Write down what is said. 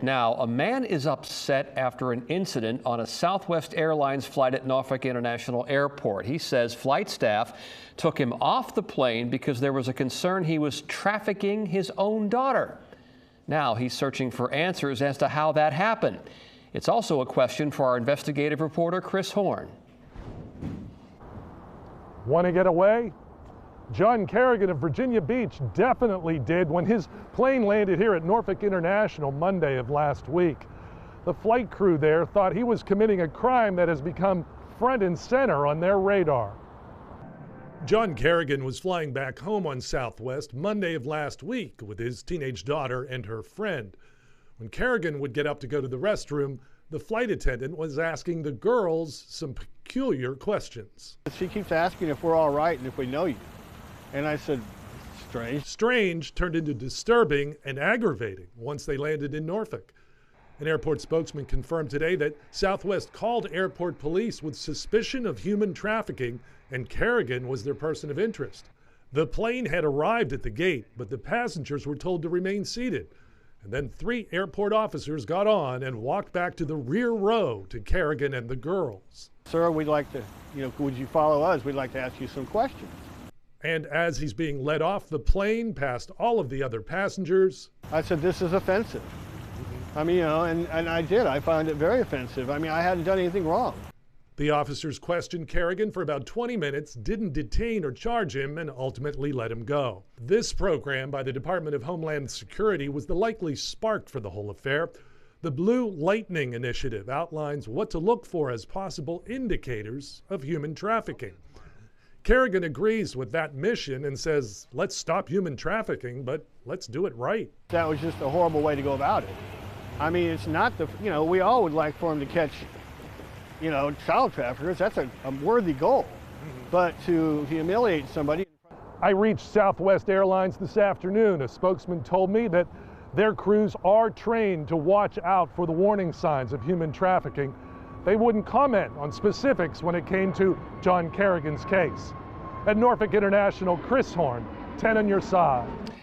Now, a man is upset after an incident on a Southwest Airlines flight at Norfolk International Airport. He says flight staff took him off the plane because there was a concern he was trafficking his own daughter. Now he's searching for answers as to how that happened. It's also a question for our investigative reporter, Chris Horn. Want to get away? John Kerrigan of Virginia Beach definitely did when his plane landed here at Norfolk International Monday of last week. The flight crew there thought he was committing a crime that has become front and center on their radar. John Kerrigan was flying back home on Southwest Monday of last week with his teenage daughter and her friend. When Kerrigan would get up to go to the restroom, the flight attendant was asking the girls some peculiar questions. She keeps asking if we're all right and if we know you. And I said, strange. Strange turned into disturbing and aggravating once they landed in Norfolk. An airport spokesman confirmed today that Southwest called airport police with suspicion of human trafficking, and Kerrigan was their person of interest. The plane had arrived at the gate, but the passengers were told to remain seated. And then 3 airport officers got on and walked back to the rear row to Kerrigan and the girls. Sir, we'd like to, would you follow us? We'd like to ask you some questions. And as he's being led off the plane past all of the other passengers, I said, this is offensive. I mean, and I did. I found it very offensive. I mean, I hadn't done anything wrong. The officers questioned Kerrigan for about 20 minutes, didn't detain or charge him, and ultimately let him go. This program by the Department of Homeland Security was the likely spark for the whole affair. The Blue Lightning Initiative outlines what to look for as possible indicators of human trafficking. Kerrigan agrees with that mission and says, let's stop human trafficking, but let's do it right. That was just a horrible way to go about it. I mean, it's not we all would like for him to catch, child traffickers. That's a worthy goal. But to humiliate somebody. I reached Southwest Airlines this afternoon. A spokesman told me that their crews are trained to watch out for the warning signs of human trafficking. They wouldn't comment on specifics when it came to John Kerrigan's case. At Norfolk International, Chris Horn, 10 on your side.